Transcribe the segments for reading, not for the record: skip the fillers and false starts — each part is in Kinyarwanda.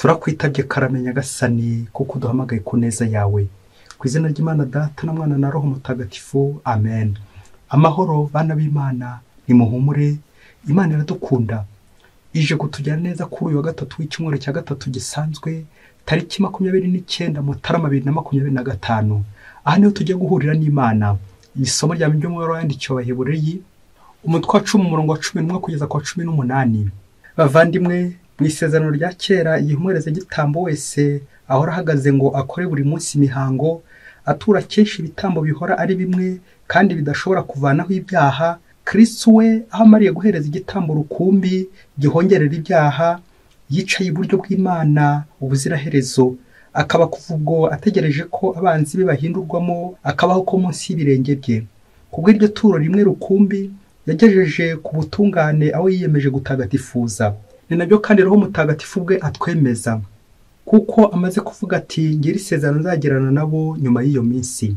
turakwitabye karame Nyagasani kuko uduhamagaye ku neza yawe. Ku izina ry'Imana Data na Mwana na Roho Mutagatifu, amen. Amahoro bana b'Imana, nimuhumure, Imana iradukunda. Ije kutujyana neza kuri uyu wa gatatu w'icyumweru cya gatatu gisanzwe, tariki 29 Mutarama 2025. Aha niho tugiye guhurira n'Imana. Isomo rya mbere mu yandikiwe Abahebureyi, umutwe wa 10 umurongo wa 11 kugeza ku wa 18. Bavandimwe, mu isezerano rya kera igihumureze gitambo wese ahora ahagaze ngo akore buri munsi imihango, atura kenshi ibitambo bihora ari bimwe kandi bidashobora kuvanaho ibyaha. Kristo we aho amariye guhereza igitambo rukumbi gihongerera ibyaha, yicaye iburyo bw'Imana ubuziraherezo, akaba kuva ubwo ategereje ko abanzi be bahindurwamo akabaho ko munsi y'ibirenge bye. Kubwo iryo turo rimwe rukumbi yagejeje ku butungane aho yiyemeje gutagatifuza. Ni nabyo kandi Roho Mutagatifu bwe atwemeza, kuko amaze kuvuga ati ngira isezerano nzagirana nabo nyuma y'iyo minsi.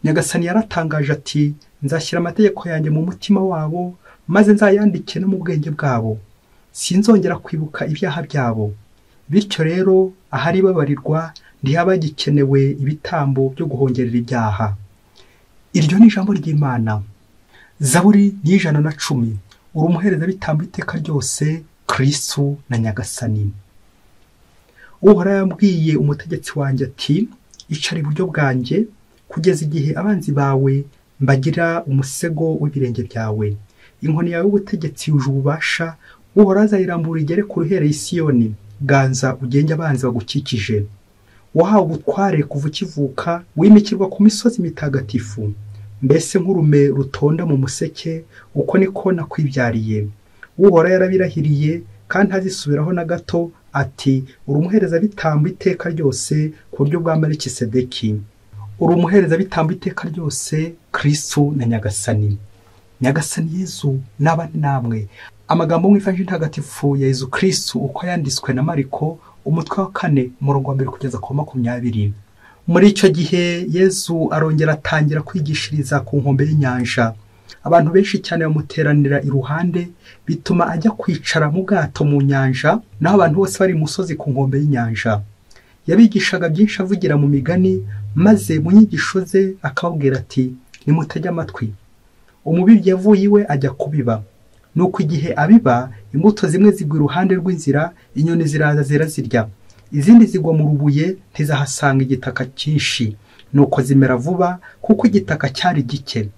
Nyagasani yaratangaje ati nzashyira amategeko yanjye mu mutima wabo, maze nzayandike no mu bwenge bwabo, sinzongera kwibuka ibyaha byabo. Bityo rero ahari babarirwa ntihaba gikenewe ibitambo byo guhongerera ibyaha. Iryo ni ijambo ry'Imana. Zaburi 110. Uri umuherezabitambo iteka ryose, Kristo na Nyagasani. Uhora yambwiye umutegetsi wanjye ati icara iburyo bwanjye kugeza igihe abanzi bawe mbagira umusego w'ibirenge byawe. Inkoni yawe y'ubutegetsi yuje ububasha, uhora azayirambura igere ku ruhereye i Siyoni. Ganza ugenge abanzi bagukikije. Wahawe ubutware kuva ukivuka, wimikirwa ku misozi mitagatifu. Mbese nk'urume rutonda mu museke, uko niko nakwibyariye. Uhora yarabirahiriye kandi ntazisubiraho na gato ati uri umuherezabitambo iteka ryose ku buryo bwa Melikisedeki. Uri umuherezabitambo iteka ryose, Kristo na Nyagasani. Nyagasani Yezu n'abandi namwe. Amagambo mu ivanjili ntagatifu ya Yezu Kristo uko yanditswe na Mariko, umutwe wa 4 umurongo wa 1 kugeza ku 20. Muri icyo gihe Yezu arongera atangira kwigishiriza ku nkombe y'inyanja. Abantu benshi cyane bamuteranira iruhande, bituma ajya kwicara mu bwato mu nyanja, naho abantu bose bari musozi ku nkombe y'inyanja. Yabigishaga byinshi avugira mu migani, maze mu nyigisho ze akababwira ati nimutege amatwi. Umubibyi yavuye iwe ajya kubiba. Nuko igihe abiba, imbuto zimwe zigwa iruhande rw'inzira, inyoni ziraza zirazirya. Izindi zigwa mu rubuye, ntizahasanga igitaka cyinshi, nuko zimera vuba kuko igitaka cyari gike.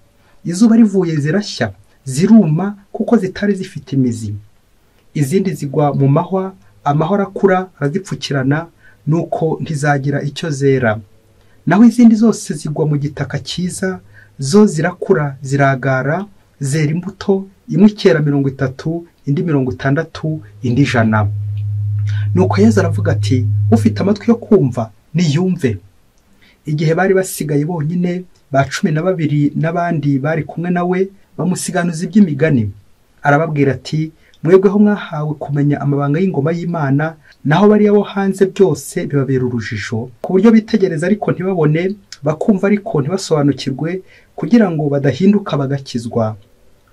Izuba rivuye zirashya, ziruma kuko zitari zifite imizi. Izindi zigwa mu mahwa, amahwa arakura arazipfukirana, nuko ntizagira icyo zera. Naho izindi zose zigwa mu gitaka cyiza, zo zirakura ziragara, zera imbuto, imwe ikera 30, indi 60, indi 100. Nuko Yezu aravuga ati ufite amatwi yo kumva niyumve. Igihe bari basigaye bonyine ba 12 n'abandi bari kumwe nawe, bamusiganuza iby'imigani. Arababwira ati mwebweho mwahawe kumenya amabanga y'ingoma y'Imana, naho bari abo hanze byose bibabera urujijo, ku buryo bitegereza ariko ntibabone, bakumva ariko ntibasobanukirwe, kugira ngo badahinduka bagakizwa.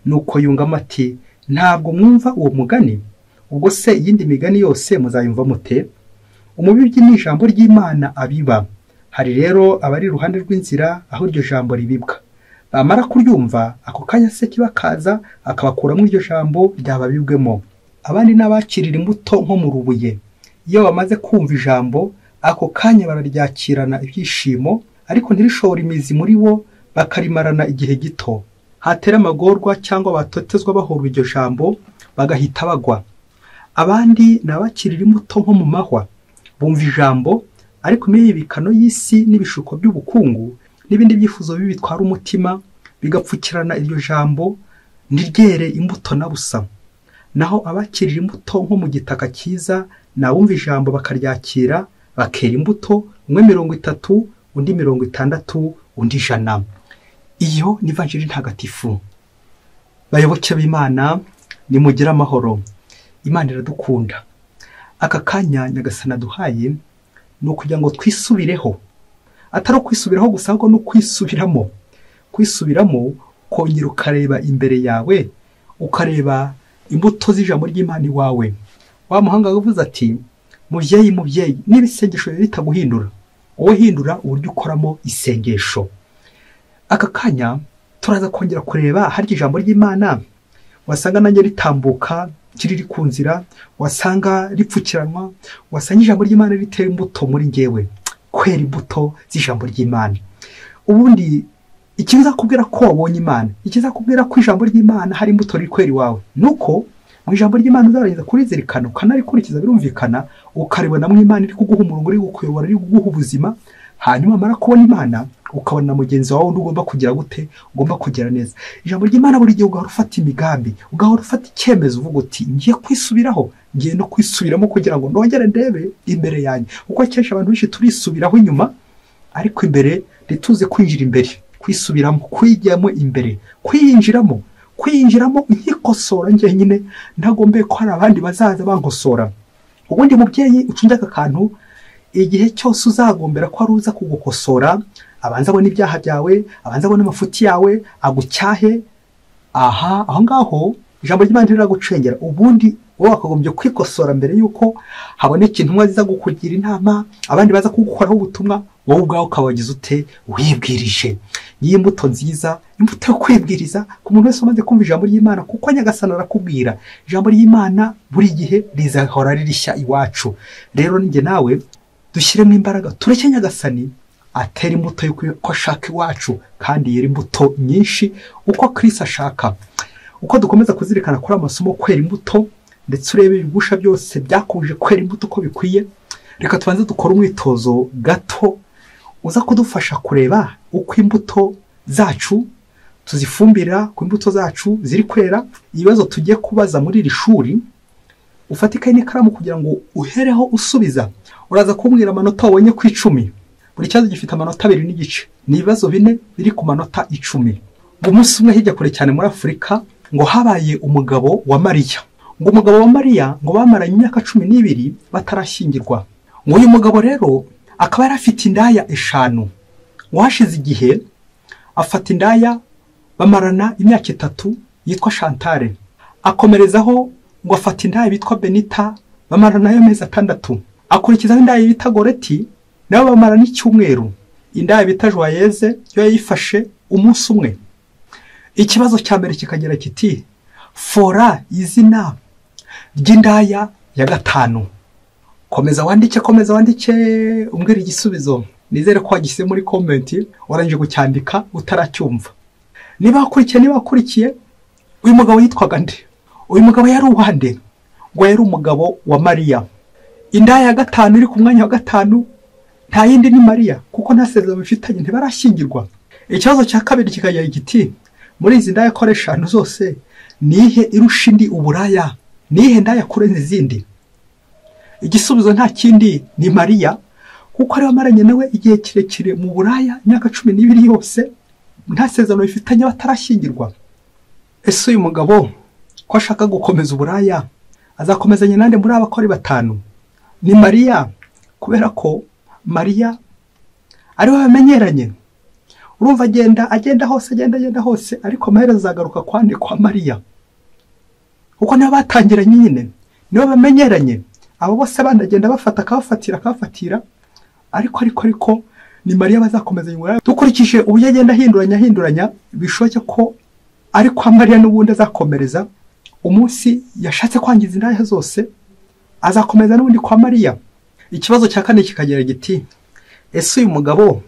Nuko yungamo ati ntabwo mwumva uwo mugani? Ubwo se iyindi migani yose muzayumva mute? Umubibyi ni ijambo ry'Imana abiba. Hari rero abari iruhande rw'inzira aho iryo jambo ribibwa. Bamara kuryumva, ako kanya se kibakaza akabakuramo iryo jambo ryababibwemo. Abandi n'abakirira imbuto nko mu rubuye. Iyo bamaze kumva ijambo, ako kanya bararyakirana ibyishimo, ariko ntirishobora imizi muri bo, bakarimarana igihe gito. Hatera amagorwa cyangwa batotezwa bahora iryo jambo, bagahita bagwa. Abandi n'abakirira imbuto nko mu mahwa, bumva ijambo, ariko imibikano y'isi n'ibishuko by'ubukungu n'ibindi byifuzo bibi bitwara umutima bigapfukirana iryo jambo, ntiryere imbuto na busa. Naho abakirira imbuto nko mu gitaka cyiza, nabumva ijambo bakaryakira, bakera imbuto, umwe 30, undi 60, undi 100. Iyo ni ivanjili ntagatifu. Bayoboke b'Imana, nimugira amahoro. Imana iradukunda. Aka kanya Nyagasani aduhaye ni ukugira ngo twisubireho. Atari kwisubiraho gusa, ahubwo no kwisubiramo. Kwisubiramo kongera ukareba imbere yawe, ukareba imbuto z'ijambo ry'Imana iwawe. Wa muhanga yavuze ati mubyeyi niba isengesho ritaguhindura, wowe hindura uburyo ukoramo isengesho. Aka kanya turaza kongera kureba hari ijambo ry'Imana wasanga nanjye ritambuka kiriri ku nzira, wasanga ripfukiranwa, wasanga ijambo ry'Imana ritera imbuto muri njyewe, kwera imbuto z'ijambo ry'Imana. Ubundi ikizakubwira ko wabonye Imana, ikizakubwira ko ijambo ry'Imana hari imbuto riri kwera iwawe, nuko mu ijambo ry'Imana uzarangiza kurizirikana ukanarikurikiza, birumvikana ukaribona mu Imana iri kuguha umurongo, iri kukuyobora, iri kuguha ubuzima. Hanyuma mara kubona Imana ukabona mugenzi wawe ugomba kugira gute, ugomba kugira neza. Ijambo ry'Imana buri gihe ugahora ufata imigambi, ugahora ufata icyemezo uvuga uti ngiye kwisubiraho, ngiye no kwisubiramo kugira ngo nongere ndebe imbere yanjye. Uko cyesha abantu benshi turisubiraho inyuma, ariko imbere rituze kwinjira imbere, kwisubiramo, kwijyamo imbere, kwinjiramo nkikosora njye nyine ntagombe ko hari abandi bazaza bankosora. Ubundi mubyeyi ucunge aka kantu, igihe cyose uzagombera ko aruza kugukosora, abanza abona ibyaha byawe, abanza abona amafuti yawe, agucyahe. Aho ngaho ijambo ry'Imana riragucengera. Ubundi wowe wakagombye kwikosora mbere yuko haboneka intumwa ziza kukugira inama, abandi baza kugukoraho ubutumwa, wowe ubwawe ukabagize ute, wibwirije. Iyi mbuto nziza, imbuto yo kwibwiriza ku muntu wese umaze kumva ijambo ry'Imana, kuko Nyagasani arakubwira ijambo ry'Imana buri gihe rizahora ririshya iwacu. Rero ninjye nawe dushyiremo imbaraga, tureke Nyagasani atera imbuto yuko ashaka iwacu, kandi yera imbuto nyinshi uko Kristo ashaka. Uko dukomeza kuzirikana kuri amasomo kwera imbuto, ndetse urebe ibigusha byose byakuje kwera imbuto uko bikwiye, reka tubanze dukora umwitozo gato uza kudufasha kureba uko imbuto zacu tuzifumbira, ku imbuto zacu ziri kwera. Ibibazo tugiye kubaza muri iri shuri, ufatike n'ikaramu kugira ngo uhereho usubiza. Uraza kumbwira amanota wabonye ku 10. Buri kibazo gifite amanota 2 n'igice, ni ibibazo 4 biri ku manota 10. Ngo umunsi umwe hirya kure cyane muri Afurika, ngo habaye umugabo wa Mariya. Ngo umugabo wa Mariya ngo bamaranye imyaka 12 batarashyingirwa. Ngo uyu mugabo rero akaba yarafite indaya 5. Washize igihe afata indaya bamarana imyaka 3 yitwa Chantal. Akomerezaho ngo afata indaya bitwa Benita bamarana yo mezi 6. Akurikizaho indaya bita Goreti nabo bamarana icyumweru. Indaya bita Joyeuse yo yifashe umunsi umwe. Ikibazo cya mbere kikagira kiti fora izina ry'indaya ya 5. Komeza wandike umbwira igisubizo. Nizere ko wagise muri comment waranje gucyandika utaracyumva. Niba akurikiye uyu mugabo yitwaga nde? Uyu mugabo yari uwande? Ngo yari umugabo wa Mariya. Indaya ya 5 iri ku mwanya wa 5 nta yindi ni Mariya, kuko nta sezerano bifitanye, ntibarashyingirwa. Ikibazo cya kabiri kikagira giti muri izi ndaya koresha zose nihe irusha indi uburaya, nihe ndaya kurenza izindi? Igisubizo nta kindi ni Mariya, kuko ari wamaranye nawe igihe kirekire mu buraya imyaka 12 yose, nta sezerano bifitanye, batarashyingirwa. Ese uyu mugabo ko ashaka gukomeza uburaya azakomezanya nande muri abakora 5? Ni Mariya, kubera ko Mariya ari we bamenyeranye. Urumva agenda hose, ariko amaherezo azagaruka kwa Mariya, kuko niba batangiranye nyine, niba bamenyeranye. Abo bose bandagenda bafata akabafatira, ariko ni Mariya bazakomezanya uburaya. Dukurikije uburyo agenda ahinduranya, bishoboke ko ari kwa Mariya n'ubundi azakomereza. Umunsi yashatse kwangiza indaya zose azakomeza n'ubundi kwa Mariya. Ikibazo cya 4 kikagira giti ese uyu mugabo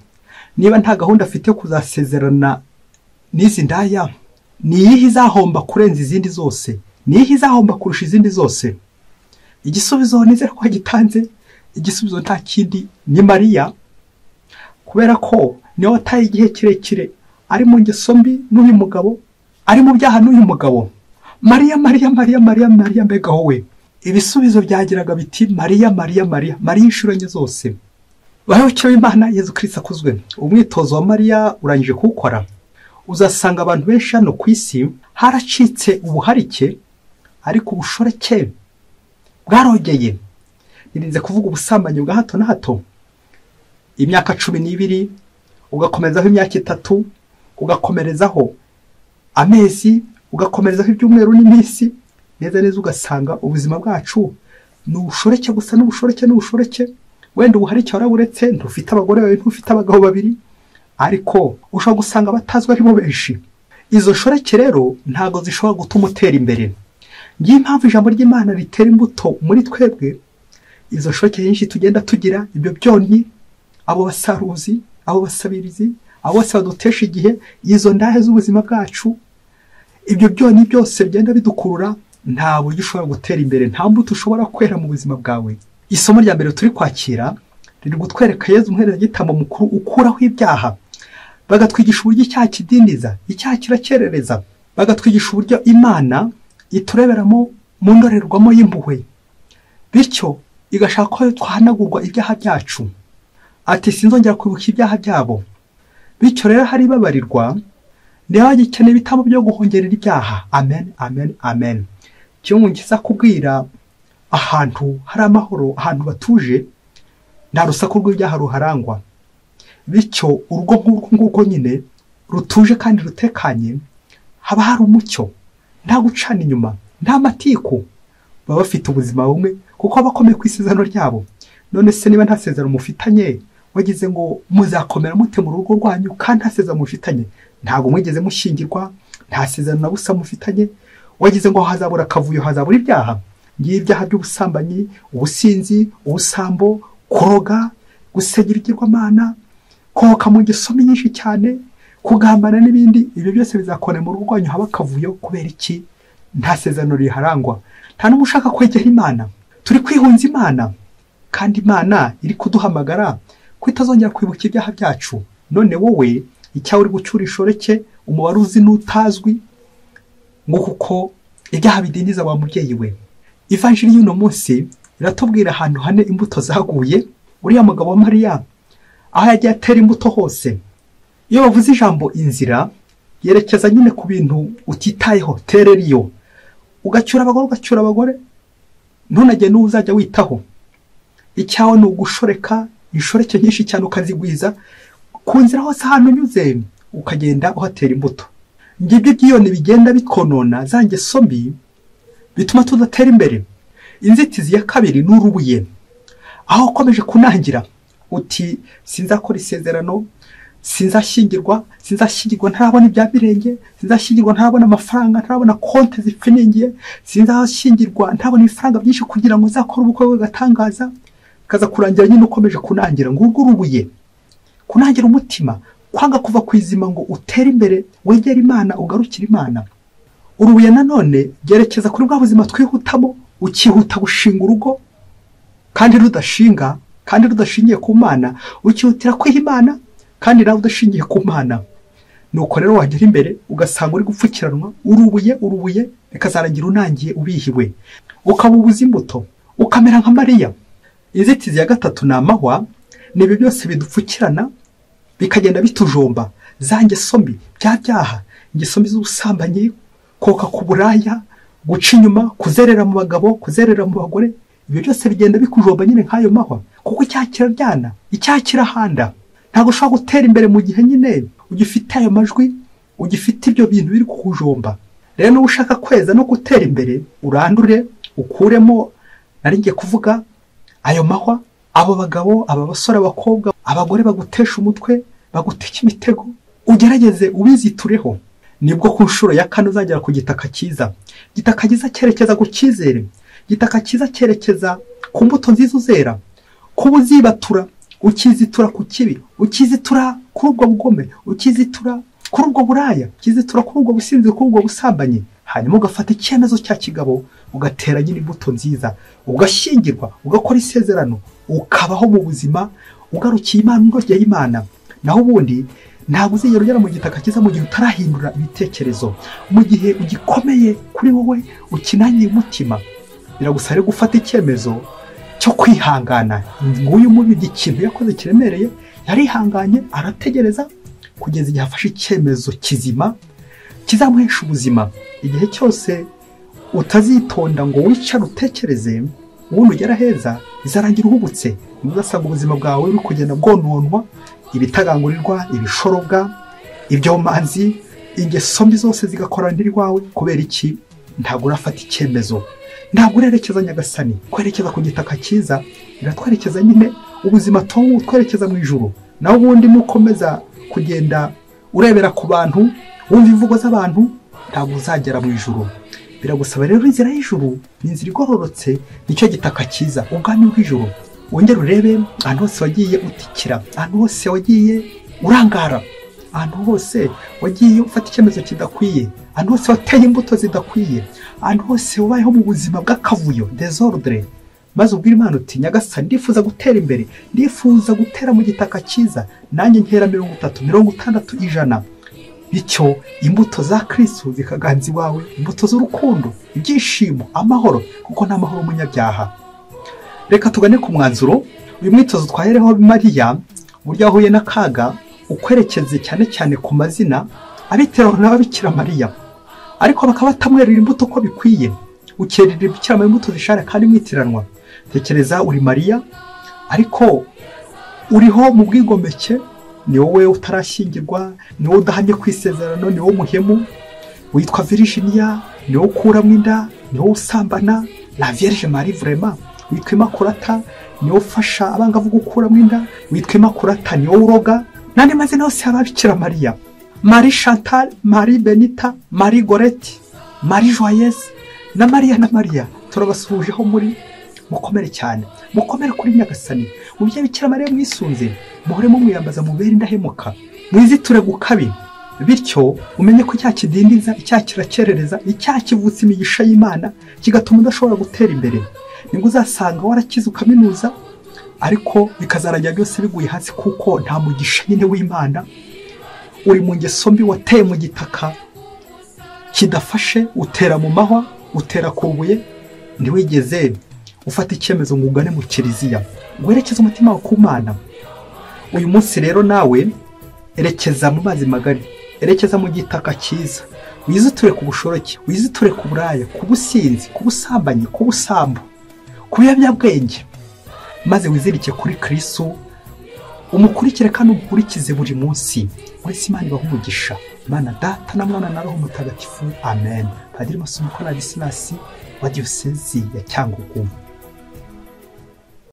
niba nta gahunda afite kuzasezerana n'izi ndaya, niyihe izahomba kurenza izindi zose, niyihe izahomba kurusha izindi zose? Igisubizo nizere ko gitanze. Igisubizo nta kindi ni Mariya, kubera ko niwe wataye igihe kirekire ari mu ngeso mbi n'uyu mugabo, ari mu byaha n'uyu mugabo. Mariya mbega wowe. Ibisubizo byagiraga biti Mariya inshuro enye zose. Bayoboke b'Imana, Yezu Kristo akuzwe. Umwitozo wa Mariya urangije kuwukora, uzasanga abantu benshi hano ku isi haracitse ubuharike, ariko ubushoreke bwarogeye. Nirinze kuvuga ubusambanyi bwa hato na hato. Imyaka 12 ugakomezaho imyaka 3, ugakomerezaho amezi, ugakomerezaho ibyumweru n'iminsi, neza ugasanga ubuzima bwacu n'ubushoreke gusa, n'ubushoreke wenda ubu hari icyo waraburetse, ntufite abagore bawe, ntufite abagabo babiri, ariko ushobora gusanga batazwi ari bo benshi. Izo shoreke rero ntago zishobora gutuma utera imbere. Ngiye impamvu ijambo ry'Imana ritera imbuto muri twebwe. Izo shoreke nyinshi tugenda tugira, ibyo byonnyi, abo basaruzi, abo basabirizi, abo bose badutesha igihe, izo ndahe z'ubuzima bwacu, ibyo byonnyi byose bigenda bidukurura, nta buryo ushobora gutera imbere, nta mbuto ushobora kwera mu buzima bwawe. Isomo rya mbere turi kwakira riri gutwereka Yezu umuherezagitambo mukuru ukuraho ibyaha, bagatwigisha uburyo icyaha kidindiza, icyaha kiracyerereza, bagatwigisha uburyo Imana itureberamo mu ndorerwamo y'impuhwe, bityo igashaka ko twahanagurwa ibyaha byacu. Ati sinzongera kwibuka ibyaha byabo. Bityo rero hari babarirwa, niba bagikeneye ibitambo byo guhongerera ibyaha. Amen, amen, amen. Kimwe ngiza kubwira ahantu hari amahoro, ahantu batuje, nta rusaku rw'ibyaha ruharangwa. Bityo urugo nguko nyine rutuje kandi rutekanye, haba hari umucyo, nta gucana inyuma, nta matiku, baba bafite ubuzima bumwe kuko bakomeye ku isezerano ryabo. None se niba nta sezerano mufitanye, wagize ngo muzakomera mute mu rugo rwanyu kandi nta sezerano mufitanye? Ntago mwigeze mushyingirwa, nta sezerano na busa mufitanye, wagize ngo hazabura akavuyo, hazabura ibyaha. Ngiye ibyaha by'ubusambanyi, ubusinzi, ubusambo, kuroga, gusengera ibigirwamana, kohoka mu ngeso nyinshi cyane, kugambana n'ibindi. Ibyo byose bizakora mu rugo rwanyu haba akavuyo. Kubera iki? Nta sezerano riharangwa. Nta n'umwe ushaka kwegera Imana. Turi kwihunza Imana, kandi Imana iri kuduhamagara ko itazongera kwibuka ibyaha byacu. None wowe icyawe uri gucyura ishoreke, umubare uzi n'utazwi, ngo kuko ibyaha bidindiza wa mubyeyi we. Ivanjiri y'uno munsi iratubwira ahantu hane imbuto zaguye. Uriya mugabo wa Mariya aho yagiye atera imbuto hose. Iyo bavuze ijambo inzira, yerekeza nyine ku bintu utitayeho, tereriyo. Ugacyura abagore, ntunajye n'uzajya witaho. Icyawe ni ugushoreka inshoreke nyinshi cyane, ukazigwiza ku nzira hose ahantu unyuze, ukagenda uhatera imbuto. Ngibyo byiyone bigenda bikonona za ngeso mbi, bituma tudatera imbere. Inzitizi ya kabiri ni urubuye. Aho ukomeje kunangira uti sinzakora isezerano, sinzashyingirwa ntarabona ibya mirenge, sinzashyingirwa ntarabona amafaranga, ntarabona konti zifiningiye, sinzashyingirwa ntarabona ibifaranga byinshi kugira ngo uzakore ubukwe bw'agatangaza. Kaza kurangira nyine ukomeje kunangira. Ngurwo urubuye, kunangira umutima, kwanga kuva ku izima ngo utere imbere, wegere Imana, ugarukire Imana. Urubuye nanone byerekeza kuri bwa buzima twihutamo, ukihuta gushinga urugo kandi rudashingiye ku Mana, ukihutira kwiha Imana kandi nawe udashingiye ku Mana. Nuko rero wagera imbere ugasanga uri gupfukiranwa. Urubuye bikazarangira unangiye ubihiwe, ukabubuza imbuto, ukamera nka Mariya. Inzitizi ya gatatu ni amahwa. N'ibyo byose bidupfukirana bikagenda bitujomba, za ngeso mbi, bya byaha, ingeso mbi z'ubusambanyi, koka ku buraya, guca inyuma, kuzerera mu bagabo, kuzerera mu bagore. Ibyo byose bigenda bikujomba nyine nk'ayo mahwa, kuko icyaha kiraryana, icyaha kirahanda. Ntabwo ushobora gutera imbere mu gihe nyine ugifite ayo majwi, ugifite ibyo bintu biri kukujomba. Rero niba ushaka kweza no gutera imbere, urandure, ukuremo, nari ngiye kuvuga ayo mahwa, abo bagabo, aba basore, abakobwa, abagore bagutesha umutwe, baguteka imitego, ugerageze ubizitureho. Nibwo ku nshuro ya 4 uzagera ku gitaka cyiza. Gitaka cyiza cyerekeza ku cyizere, gitaka cyiza cyerekeza ku mbuto nziza uzera. Kuba uzibatura, ukizitura ku kibi, ukizitura kuri ubwo bugome, ukizitura kuri ubwo buraya, ukizitura kuri ubwo businzi, kuri ubwo busambanyi. Hanyuma ugafata icyemezo cya kigabo, ugatera nyine imbuto nziza, ugashyingirwa, ugakora isezerano, ukabaho mu buzima ugarukiye Imana, unogeye Imana. Naho ubundi ntabwo uzigera ugera mu gitaka cyiza mu gihe utarahindura ibitekerezo, mu gihe ugikomeye kuri wowe, ukinangiye umutima. Biragusaba gufata icyemezo cyo kwihangana. Nguyu mubi ikintu yakoze kiremereye, yarihanganye arategereza kugeza igihe afashe icyemezo kizima kizamuhesha ubuzima. Igihe cyose utazitonda ngo wicare utekereze, ubundi ugera heza, bizarangira uhubutse. Uzasanga ubuzima bwawe buri kugenda bwononwa, ibitagangurirwa, ibishorobwa, ibyomanzi, ingeso mbi zose zigakoranira iwawe. Kubera iki? Ntabwo urafata icyemezo ntabwo urerekeza nyagasani, kwerekeza ku gitaka cyiza biratwerekeza nyine ubuzima twerekeza mu ijuru. naho ubundi nukomeza kugenda urebera ku bantu, wumva imvugo z'abantu, ntabwo uzagera mu ijuru. Biragusaba rero inzira y'ijuru, ni inzira igororotse, nicyo gitaka cyiza, ubwami bw'ijuru. Wongere urebe ahantu hose wagiye utikira, ahantu hose wagiye urangara, ahantu hose wagiye ufata icyemezo kidakwiye, ahantu hose wateye imbuto zidakwiye, ahantu hose ubayeho mu buzima bw'akavuyo, desordre, maze ubwira Imana uti nyagasani ndifuza gutera imbere, ndifuza gutera mu gitaka cyiza, nanjye nkera 30, 60, 100. Bityo imbuto za Kristo zikaganza iwawe, imbuto z'urukundo, ibyishimo, amahoro, kuko nta mahoro umunyabyaha. Reka tugane ku mwanzuro. Uyu mwitozo twahereho Mariya burya ahuye n'akaga, ukwerekeze cyane cyane ku mazina abiteraho n'ababikira Mariya, ariko bakaba batamwerera imbuto ko bikwiye. Ukerera ibikira mu imbuto zishara kandi mwitiranwa. Tekereza uri Mariya ariko uriho mu bwigomeke, ni wowe utarashyingirwa, ni wowe udahamye kwisezerano, ni wowe muhemu, witwa Virginia, ni wowe ukuramo inda, ni wowe usambana, la Vierge Marie vraiment, witwa Imakurata, ni wowe ufasha abangavu gukuramo inda, witwa Imakurata, ni wowe uroga, n'andi mazina yose y'ababikira Mariya, Marie Chantal, Marie Benita, Marie Gorette, Marie Joyeuse na Mariya turabasuhujeho muri mukomere cyane, mukomere kuri nyagasani, mubye bikira Mariya mwisunze, muhoremo mwiyambaza mubera indahemuka, mwiziture gukabi, bityo umenye ko cya kidindiza, icya kiracyerereza, icya kivutse imigisha y'Imana kigatuma udashobora gutera imbere. Nibwo uzasanga warakize ukaminuza ariko bikazarajya byose biguye hasi, kuko nta mugisha nyine w'Imana, uri mu ngeso mbi, wateye mu gitaka kidafashe, utera mu mahwa, utera kubuye, ntiwigeze ufata icyemezo ngo ugane mu kiliziya, werekeza umutima wawe ku Mana. Uyu munsi rero nawe erekeza mu mazi magari, erekeza mu gitaka cyiza, wiziture ku bushoroke, wiziture ku buraya, ku businzi, ku busambanyi, ku busambo, ku biyobyabwenge, maze wizirike kuri Kristo, umukurikire kandi umukurikize buri munsi. Uretse Imana ibaha umugisha, Imana Data na Mwana na Roho Mutagatifu, amen. Padiri Masomo Ladislas wa Diyosezi ya Cyangugu.